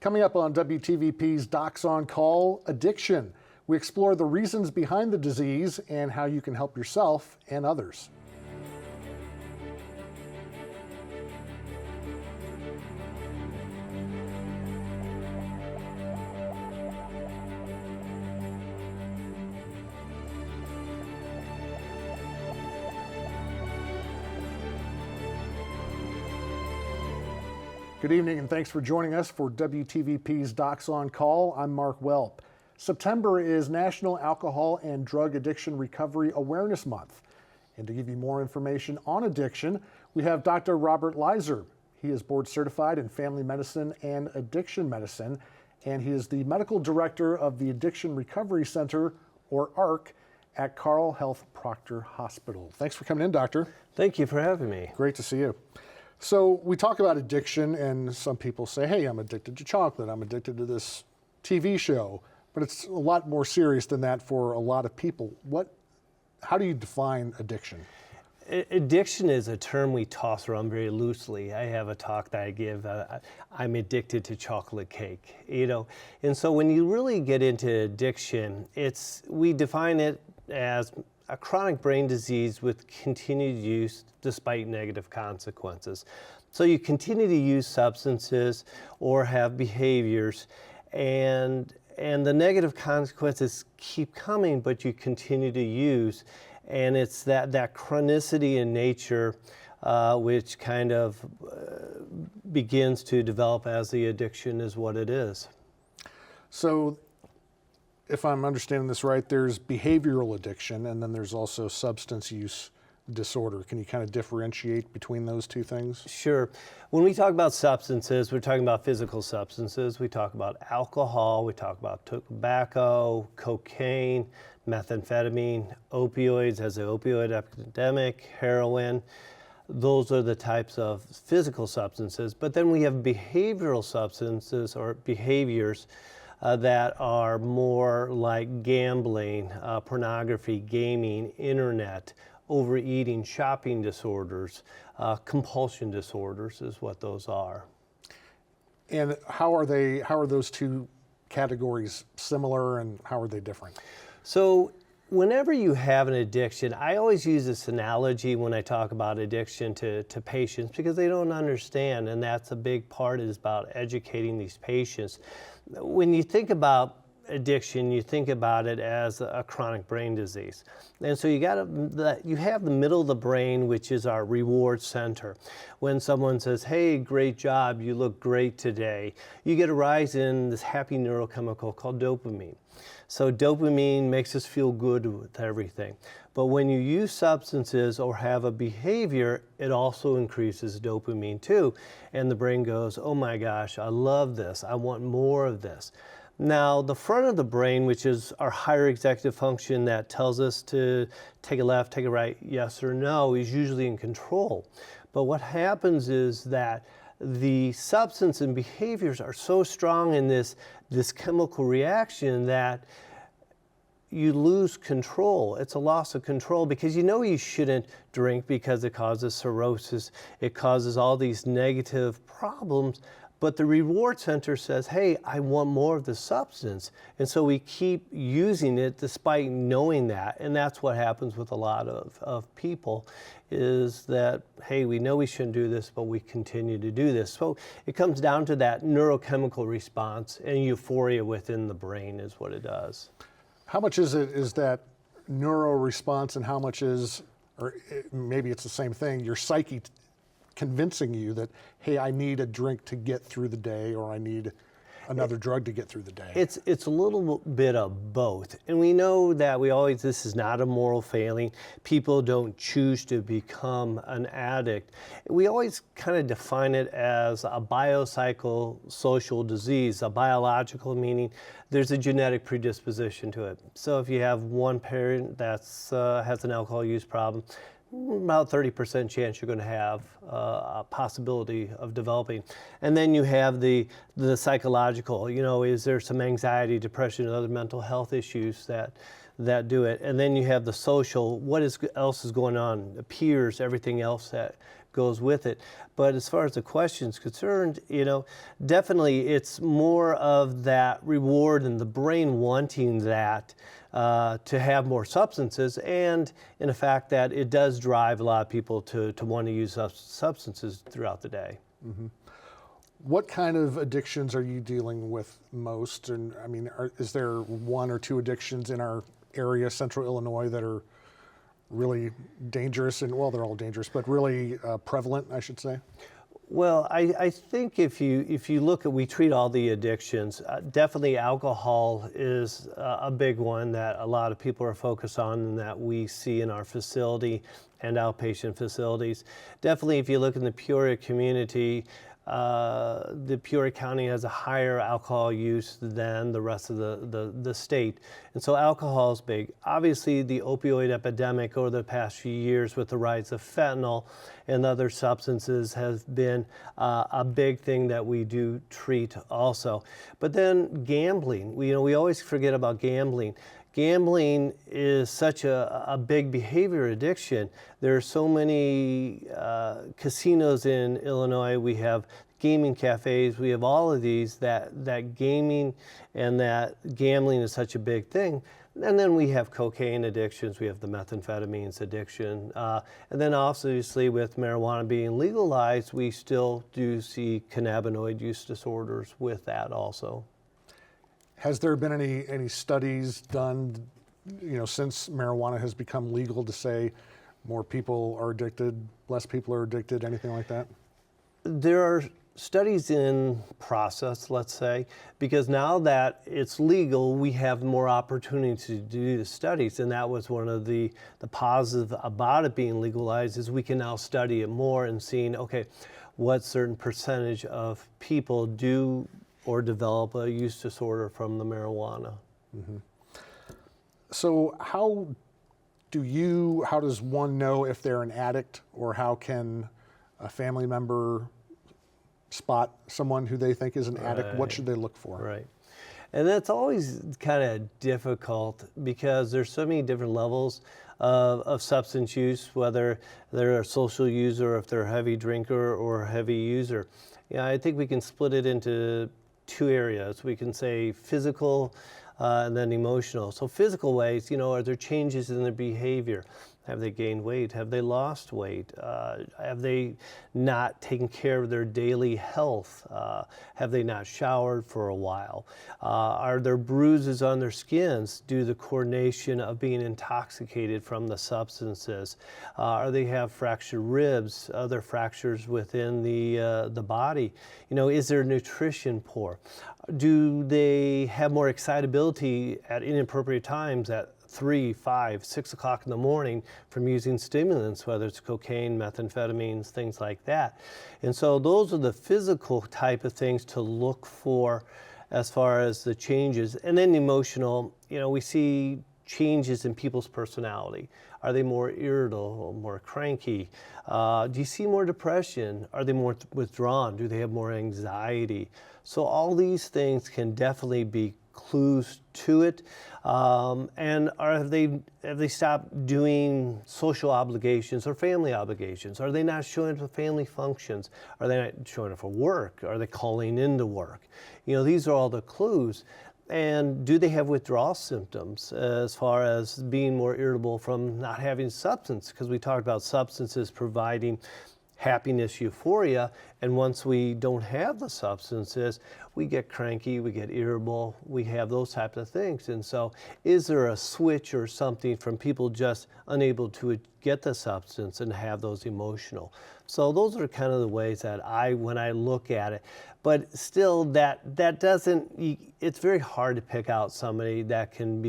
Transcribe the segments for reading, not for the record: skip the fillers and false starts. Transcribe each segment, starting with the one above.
Coming up on WTVP's Docs on Call, addiction. We explore the reasons behind the disease and how you can help yourself and others. Good evening and thanks for joining us for WTVP's Docs on Call. I'm Mark Welp. September is National Alcohol and Drug Addiction Recovery Awareness Month. And to give you more information on addiction, we have Dr. Robert Leiser. He is board certified in family medicine and addiction medicine, and he is the medical director of the Addiction Recovery Center, or ARC, at Carle Health Proctor Hospital. Thanks for coming in, doctor. Thank you for having me. Great to see you. So we talk about addiction, and some people say, hey, I'm addicted to chocolate, I'm addicted to this TV show, but it's a lot more serious than that for a lot of people. How do you define addiction? Addiction is a term we toss around very loosely. I have a talk that I give, I'm addicted to chocolate cake, and so when you really get into addiction, we define it as a chronic brain disease with continued use despite negative consequences. So you continue to use substances or have behaviors, and the negative consequences keep coming, but you continue to use. And it's that chronicity in nature which kind of begins to develop as the addiction is what it is. So if I'm understanding this right, there's behavioral addiction and then there's also substance use disorder. Can you kind of differentiate between those two things? Sure. When we talk about substances, we're talking about physical substances. We talk about alcohol, we talk about tobacco, cocaine, methamphetamine, opioids as the opioid epidemic, heroin. Those are the types of physical substances. But then we have behavioral substances or behaviors that are more like gambling, pornography, gaming, internet, overeating, shopping disorders, compulsion disorders is what those are. And how are those two categories similar and how are they different? So whenever you have an addiction, I always use this analogy when I talk about addiction to patients because they don't understand, and that's a big part is about educating these patients. When you think about addiction, you think about it as a chronic brain disease. And so you have the middle of the brain, which is our reward center. When someone says, hey, great job, you look great today, you get a rise in this happy neurochemical called dopamine. So dopamine makes us feel good with everything. But when you use substances or have a behavior, it also increases dopamine too. And the brain goes, oh my gosh, I love this. I want more of this. Now, the front of the brain, which is our higher executive function that tells us to take a left, take a right, yes or no, is usually in control. But what happens is that the substance and behaviors are so strong in this chemical reaction that you lose control. It's a loss of control because you shouldn't drink because it causes cirrhosis, it causes all these negative problems, but the reward center says, hey, I want more of the substance. And so we keep using it despite knowing that. And that's what happens with a lot of people is that, hey, we know we shouldn't do this, but we continue to do this. So it comes down to that neurochemical response and euphoria within the brain is what it does. How much is that neuro response and how much is, or maybe it's the same thing, your psyche convincing you that, hey, I need a drink to get through the day or I need another drug to get through the day? It's a little bit of both. And we know that this is not a moral failing. People don't choose to become an addict. We always kind of define it as a biopsychosocial disease, a biological meaning there's a genetic predisposition to it. So if you have one parent that has an alcohol use problem, about 30% chance you're going to have a possibility of developing. And then you have the psychological, is there some anxiety, depression, and other mental health issues that do it. And then you have the social, else is going on, peers, everything else that goes with it. But as far as the question's concerned, definitely it's more of that reward and the brain wanting that to have more substances, and in the fact that it does drive a lot of people to want to use substances throughout the day. Mm-hmm. What kind of addictions are you dealing with most? And I mean, is there one or two addictions in our area, Central Illinois, that are really dangerous? And well, they're all dangerous, but really prevalent, I should say. Well, I think if you look at, we treat all the addictions. Definitely alcohol is a big one that a lot of people are focused on and that we see in our facility and outpatient facilities. Definitely if you look in the Peoria community, the Peoria County has a higher alcohol use than the rest of the state. And so alcohol is big. Obviously, the opioid epidemic over the past few years with the rise of fentanyl and other substances has been a big thing that we do treat also. But then gambling, we always forget about gambling. Gambling is such a big behavior addiction. There are so many casinos in Illinois. We have gaming cafes. We have all of these that gaming and that gambling is such a big thing. And then we have cocaine addictions. We have the methamphetamines addiction. And then obviously with marijuana being legalized, we still do see cannabinoid use disorders with that also. Has there been any studies done, since marijuana has become legal to say more people are addicted, less people are addicted, anything like that? There are studies in process, let's say, because now that it's legal, we have more opportunity to do the studies, and that was one of the positives about it being legalized is we can now study it more and seeing, okay, what certain percentage of people do or develop a use disorder from the marijuana. Mm-hmm. So how does one know if they're an addict, or how can a family member spot someone who they think is an addict? What should they look for? Right. And that's always kind of difficult because there's so many different levels of substance use, whether they're a social user, if they're a heavy drinker or a heavy user. I think we can split it into two areas. We can say physical and then emotional. So physical ways, are there changes in their behavior? Have they gained weight? Have they lost weight? Have they not taken care of their daily health? Have they not showered for a while? Are there bruises on their skins due to the coordination of being intoxicated from the substances? Are they have fractured ribs, other fractures within the body? Is their nutrition poor? Do they have more excitability at inappropriate times at 3, 5, 6 o'clock in the morning from using stimulants, whether it's cocaine, methamphetamines, things like that? And so those are the physical type of things to look for as far as the changes. And then emotional, we see changes in people's personality. Are they more irritable, more cranky? Do you see more depression? Are they more withdrawn? Do they have more anxiety? So all these things can definitely be clues to it. And have they stopped doing social obligations or family obligations? Are they not showing up for family functions? Are they not showing up for work? Are they calling into work? These are all the clues. And do they have withdrawal symptoms as far as being more irritable from not having substance? Because we talked about substances providing happiness, euphoria, and once we don't have the substances, we get cranky, we get irritable, we have those types of things. And so is there a switch or something from people just unable to get the substance and have those emotional? So those are kind of the ways that when I look at it. But still, that doesn't, it's very hard to pick out somebody that can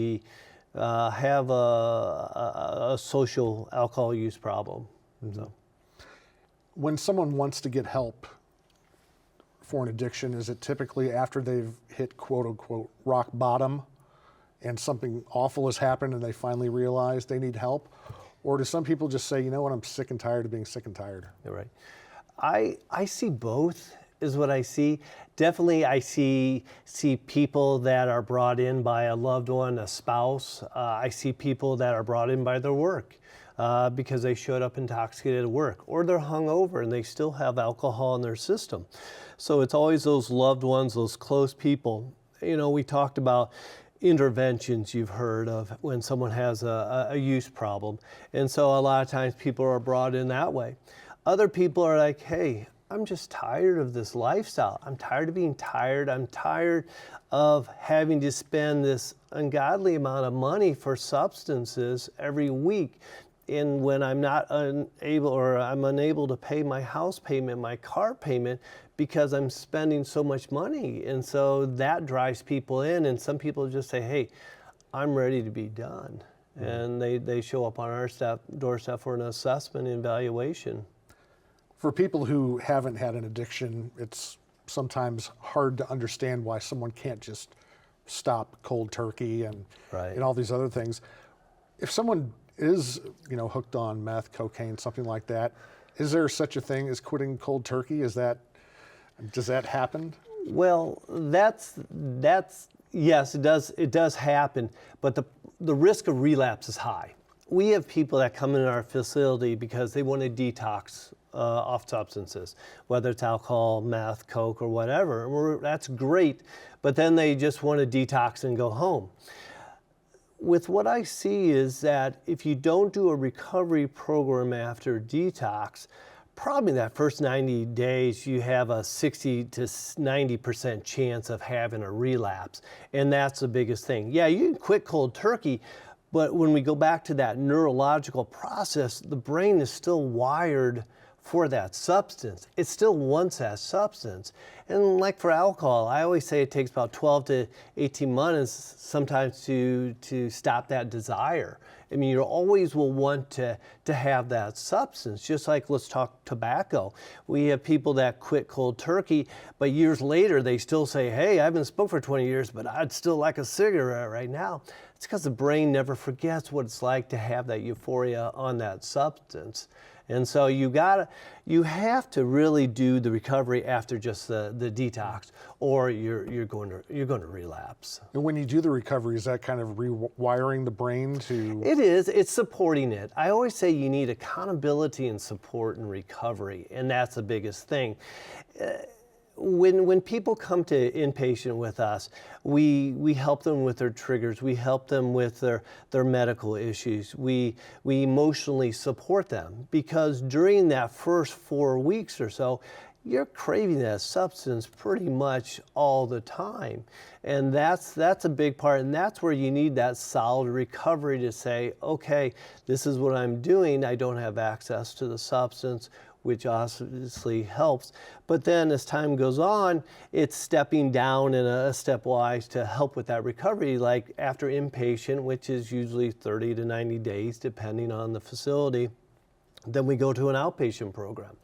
have a social alcohol use problem. Mm-hmm. So. When someone wants to get help for an addiction, is it typically after they've hit quote unquote rock bottom and something awful has happened and they finally realize they need help? Or do some people just say, you know what, I'm sick and tired of being sick and tired? You're right. I see both is what I see. Definitely I see people that are brought in by a loved one, a spouse. I see people that are brought in by their work. because they showed up intoxicated at work, or they're hungover and they still have alcohol in their system. So it's always those loved ones, those close people. You know, we talked about interventions you've heard of when someone has a use problem. And so a lot of times people are brought in that way. Other people are like, hey, I'm just tired of this lifestyle. I'm tired of being tired. I'm tired of having to spend this ungodly amount of money for substances every week. And when I'm not unable, or I'm unable to pay my house payment, my car payment, because I'm spending so much money. And so that drives people in, and some people just say, hey, I'm ready to be done. And they show up on our doorstep for an assessment and evaluation. For people who haven't had an addiction, it's sometimes hard to understand why someone can't just stop cold turkey and all these other things. If someone is, you know, hooked on meth, cocaine, something like that, is there such a thing as quitting cold turkey? Does that happen? Well, that's yes, it does happen, but the risk of relapse is high. We have people that come in our facility because they want to detox off substances, whether it's alcohol, meth, coke, or whatever. That's great, but then they just want to detox and go home. With what I see is that if you don't do a recovery program after detox, probably that first 90 days you have a 60 to 90% chance of having a relapse, and that's the biggest thing. Yeah, you can quit cold turkey, but when we go back to that neurological process, the brain is still wired for that substance. It still wants that substance. And like for alcohol, I always say it takes about 12 to 18 months sometimes to stop that desire. I mean, you always will want to have that substance, just like let's talk tobacco. We have people that quit cold turkey, but years later they still say, hey, I haven't smoked for 20 years, but I'd still like a cigarette right now. It's because the brain never forgets what it's like to have that euphoria on that substance. And so you have to really do the recovery after just the detox, or you're going to relapse. And when you do the recovery, is that kind of rewiring the brain to? It is. It's supporting it. I always say you need accountability and support in recovery, and that's the biggest thing. When people come to inpatient with us, we help them with their triggers. We help them with their medical issues. We emotionally support them, because during that first 4 weeks or so, you're craving that substance pretty much all the time. And that's a big part, and that's where you need that solid recovery to say, okay, this is what I'm doing. I don't have access to the substance, which obviously helps. But then as time goes on, it's stepping down in a stepwise to help with that recovery, like after inpatient, which is usually 30 to 90 days, depending on the facility. Then we go to an outpatient program.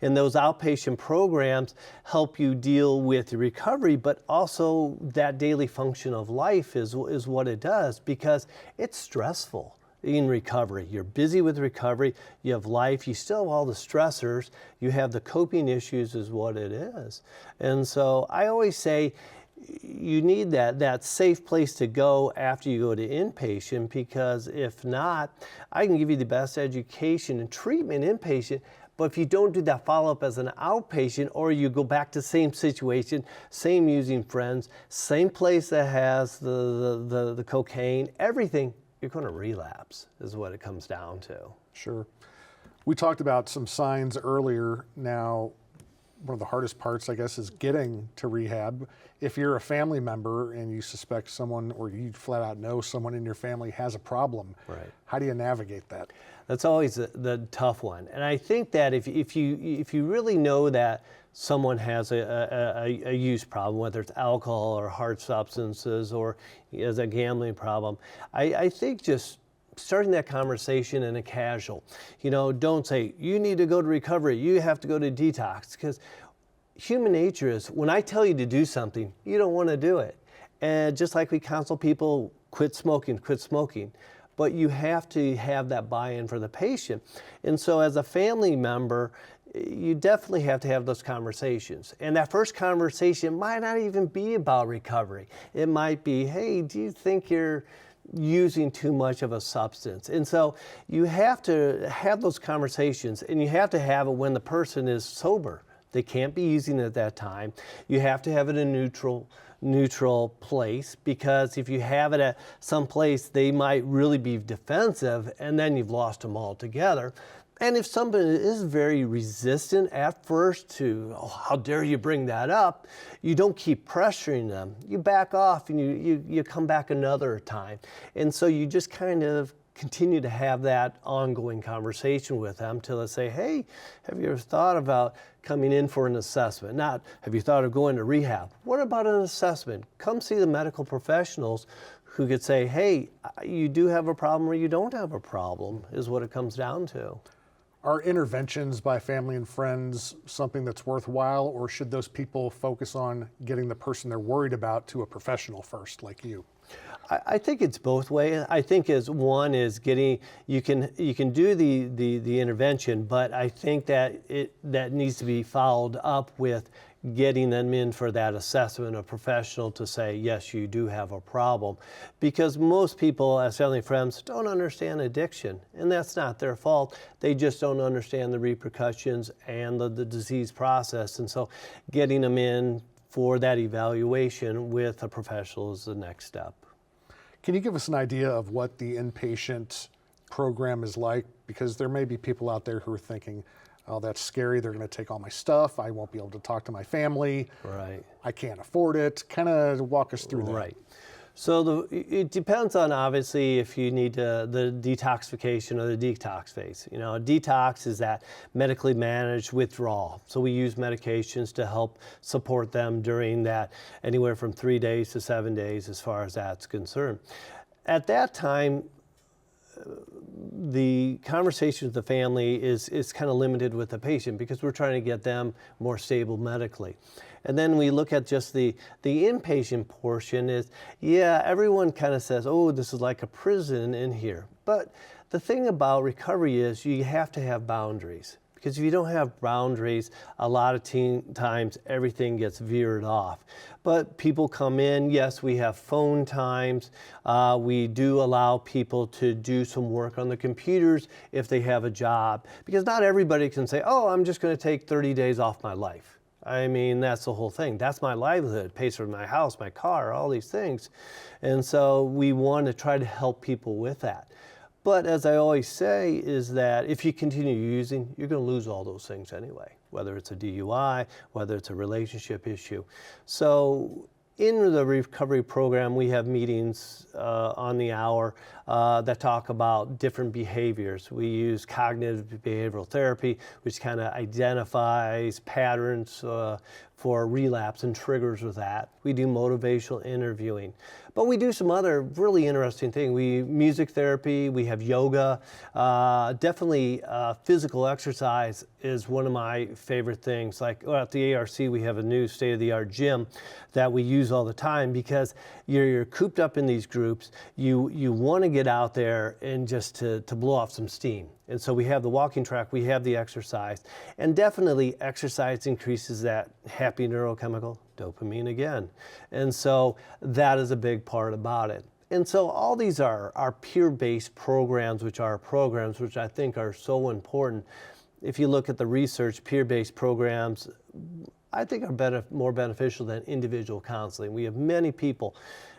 And those outpatient programs help you deal with the recovery, but also that daily function of life is what it does, because it's stressful. In recovery, you're busy with recovery, you have life, you still have all the stressors, you have the coping issues is what it is. And so I always say you need that safe place to go after you go to inpatient, because if not, I can give you the best education and treatment inpatient, but if you don't do that follow-up as an outpatient, or you go back to same situation, same using friends, same place that has the cocaine, everything, you're going to relapse is what it comes down to. Sure. We talked about some signs earlier. Now, one of the hardest parts, I guess, is getting to rehab. If you're a family member and you suspect someone, or you flat out know someone in your family has a problem, how do you navigate that? That's always the tough one. And I think that if you really know that someone has a use problem, whether it's alcohol or hard substances or has a gambling problem, I think just starting that conversation in a casual, don't say, you need to go to recovery, you have to go to detox, because human nature is, when I tell you to do something, you don't want to do it. And just like we counsel people, quit smoking, but you have to have that buy-in for the patient. And so as a family member, you definitely have to have those conversations. And that first conversation might not even be about recovery. It might be, hey, do you think you're using too much of a substance. And so you have to have those conversations, and you have to have it when the person is sober. They can't be using it at that time. You have to have it in a neutral place, because if you have it at some place, they might really be defensive, and then you've lost them altogether. And if somebody is very resistant at first to, oh, how dare you bring that up, you don't keep pressuring them. You back off and you come back another time. And so you just kind of continue to have that ongoing conversation with them till they say, hey, have you ever thought about coming in for an assessment? Not, have you thought of going to rehab? What about an assessment? Come see the medical professionals who could say, hey, you do have a problem or you don't have a problem, is what it comes down to. Are interventions by family and friends something that's worthwhile, or should those people focus on getting the person they're worried about to a professional first, like you? I think it's both ways. I think as one is getting, you can do the intervention, but I think that that needs to be followed up with getting them in for that assessment, a professional to say, yes, you do have a problem. Because most people, as family and friends, don't understand addiction, and that's not their fault. They just don't understand the repercussions and the disease process. And so getting them in for that evaluation with a professional is the next step. Can you give us an idea of what the inpatient program is like? Because there may be people out there who are thinking, oh, that's scary. They're going to take all my stuff. I won't be able to talk to my family. Right. I can't afford it. Kind of walk us through that. Right. So it depends on, obviously, if you need the detoxification or the detox phase. You know, a detox is that medically managed withdrawal. So we use medications to help support them during that, anywhere from 3 days to 7 days as far as that's concerned. At that time, the conversation with the family is kind of limited with the patient, because we're trying to get them more stable medically. And then we look at just the inpatient portion is, yeah, everyone kind of says, oh, this is like a prison in here. But the thing about recovery is you have to have boundaries. Because if you don't have boundaries, a lot of times everything gets veered off. But people come in, yes, we have phone times. We do allow people to do some work on the computers if they have a job. Because not everybody can say, oh, I'm just going to take 30 days off my life. I mean, that's the whole thing. That's my livelihood. It pays for my house, my car, all these things. And so we want to try to help people with that. But as I always say, is that if you continue using, you're going to lose all those things anyway, whether it's a DUI, whether it's a relationship issue. So in the recovery program, we have meetings on the hour that talk about different behaviors. We use cognitive behavioral therapy, which kind of identifies patterns for relapse and triggers with that. We do motivational interviewing. But we do some other really interesting things. Music therapy, we have yoga. Definitely physical exercise is one of my favorite things. Like at the ARC, we have a new state-of-the-art gym that we use all the time, because you're cooped up in these groups. You want to get out there and just to blow off some steam. And so we have the walking track, we have the exercise, and definitely exercise increases that happy neurochemical, dopamine again. And so that is a big part about it. And so all these are peer-based programs, which I think are so important. If you look at the research, peer-based programs, I think are more beneficial than individual counseling. We have many people,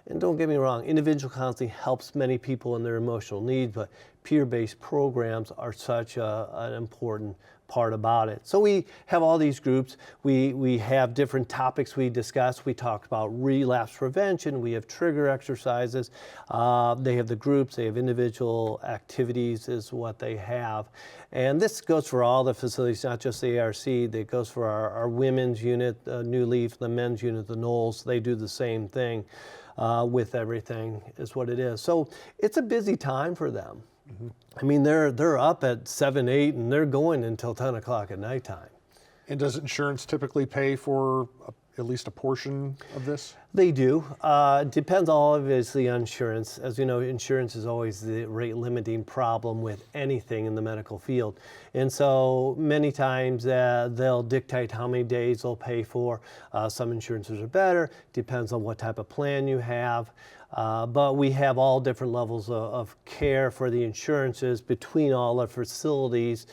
and don't get me wrong, individual counseling helps many people in their emotional needs, but peer-based programs are such an important part about it. So we have all these groups. We have different topics we discuss. We talk about relapse prevention. We have trigger exercises. They have the groups. They have individual activities is what they have. And this goes for all the facilities, not just the ARC. It goes for our women's unit, New Leaf, the men's unit, the Knowles. They do the same thing with everything is what it is. So it's a busy time for them. Mm-hmm. I mean, they're up at 7, 8, and they're going until 10 o'clock at nighttime. And does insurance typically pay for at least a portion of this? They do. Depends obviously on insurance. As we know, insurance is always the rate limiting problem with anything in the medical field. And so many times they'll dictate how many days they'll pay for. Some insurances are better, depends on what type of plan you have. But we have all different levels of care for the insurances between all our facilities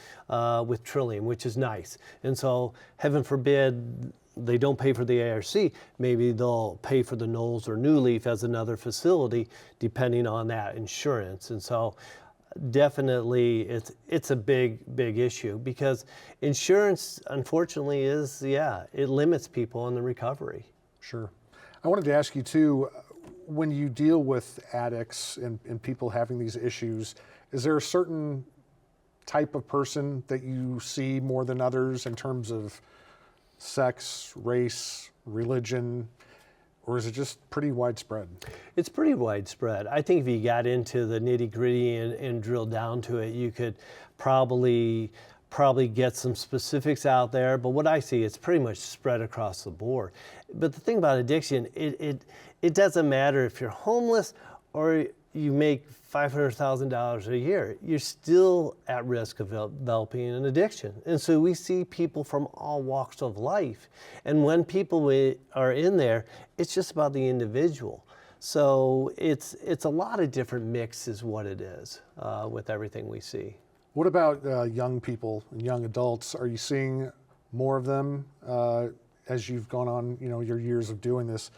with Trillium, which is nice. And so heaven forbid they don't pay for the ARC, maybe they'll pay for the Knowles or New Leaf as another facility, depending on that insurance. And so definitely it's a big issue, because insurance, unfortunately, it limits people in the recovery. Sure. I wanted to ask you too, when you deal with addicts and people having these issues, is there a certain type of person that you see more than others in terms of sex, race, religion, or is it just pretty widespread? It's pretty widespread. I think if you got into the nitty-gritty and drilled down to it, you could probably get some specifics out there. But what I see, it's pretty much spread across the board. But the thing about addiction, it doesn't matter if you're homeless or you make $500,000 a year, you're still at risk of developing an addiction. And so we see people from all walks of life. And when people are in there, it's just about the individual. So it's a lot of different mix is what it is with everything we see. What about young people and young adults? Are you seeing more of them as you've gone on, your years of doing this?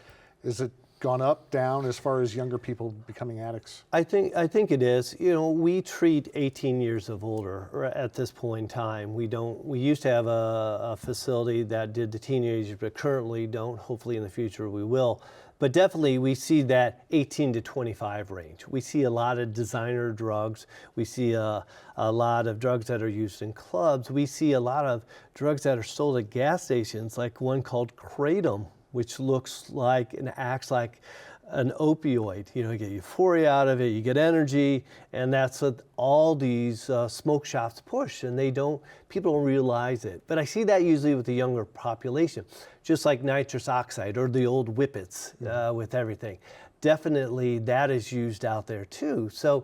Is it gone up, down as far as younger people becoming addicts? I think it is. We treat 18 years of older at this point in time. We used to have a facility that did the teenagers, but currently don't. Hopefully in the future we will. But definitely we see that 18 to 25 range. We see a lot of designer drugs. We see a lot of drugs that are used in clubs. We see a lot of drugs that are sold at gas stations, like one called Kratom, which looks like and acts like an opioid. You get euphoria out of it, you get energy, and that's what all these smoke shops push, and people don't realize it. But I see that usually with the younger population, just like nitrous oxide or the old whippets with everything. Definitely that is used out there too. So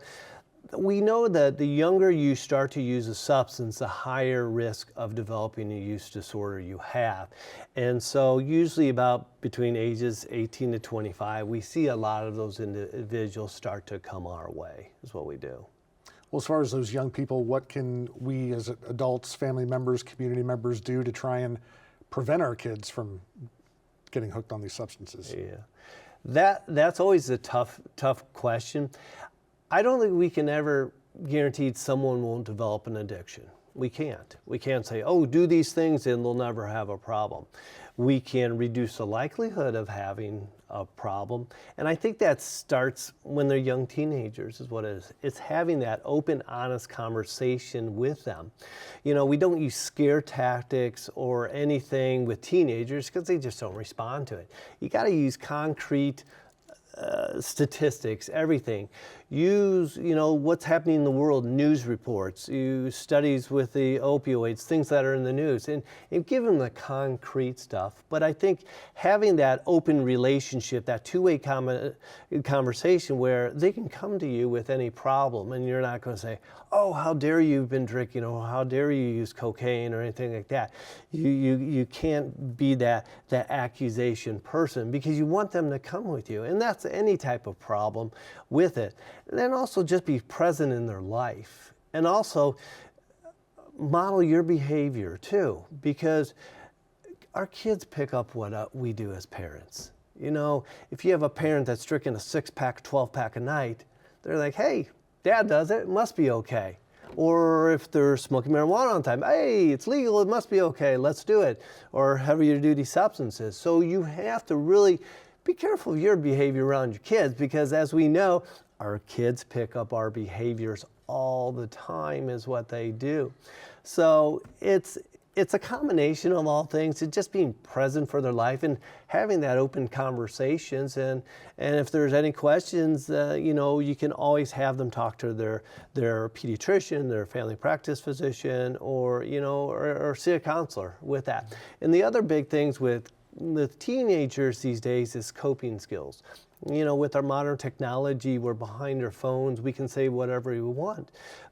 we know that the younger you start to use a substance, the higher risk of developing a use disorder you have. And so usually about between ages 18 to 25, we see a lot of those individuals start to come our way, is what we do. Well, as far as those young people, what can we as adults, family members, community members do to try and prevent our kids from getting hooked on these substances? Yeah, that's always a tough question. I don't think we can ever guarantee someone won't develop an addiction. We can't. We can't say, oh, do these things and they'll never have a problem. We can reduce the likelihood of having a problem. And I think that starts when they're young teenagers is what it is. It's having that open, honest conversation with them. We don't use scare tactics or anything with teenagers because they just don't respond to it. You got to use concrete statistics, everything. Use, what's happening in the world, news reports, use studies with the opioids, things that are in the news, and give them the concrete stuff. But I think having that open relationship, that two-way conversation where they can come to you with any problem, and you're not going to say, oh, how dare you've been drinking, or how dare you use cocaine, or anything like that. You can't be that accusation person, because you want them to come with you, and that's any type of problem with it. And then also just be present in their life, and also model your behavior too, because our kids pick up what we do as parents. If you have a parent that's drinking a 6-pack, 12-pack a night, they're like, hey, dad does it, it must be okay. Or if they're smoking marijuana all the time, hey, it's legal, it must be okay, let's do it. Or heavier duty substances. So you have to really be careful of your behavior around your kids, because as we know, our kids pick up our behaviors all the time is what they do. So it's a combination of all things. It's just being present for their life and having that open conversations. And if there's any questions, you can always have them talk to their pediatrician, their family practice physician, or see a counselor with that. And the other big things with with teenagers these days is coping skills. You know, with our modern technology, we're behind our phones, we can say whatever we want.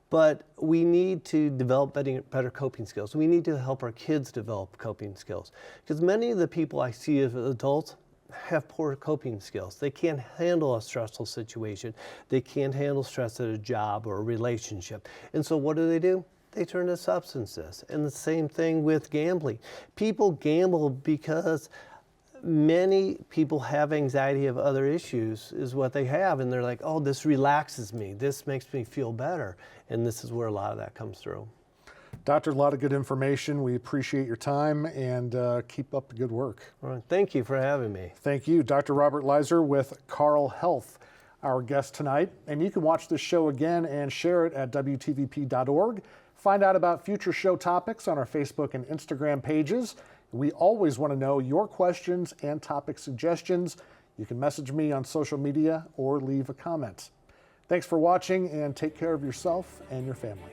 But we need to develop better coping skills. We need to help our kids develop coping skills. Because many of the people I see as adults have poor coping skills. They can't handle a stressful situation. They can't handle stress at a job or a relationship. And so what do? They turn to substances. And the same thing with gambling. People gamble because many people have anxiety of other issues is what they have. And they're like, oh, this relaxes me. This makes me feel better. And this is where a lot of that comes through. Doctor, a lot of good information. We appreciate your time and keep up the good work. All right. Thank you for having me. Thank you. Dr. Robert Leiser with Carle Health, our guest tonight. And you can watch this show again and share it at WTVP.org. Find out about future show topics on our Facebook and Instagram pages. We always want to know your questions and topic suggestions. You can message me on social media or leave a comment. Thanks for watching and take care of yourself and your family.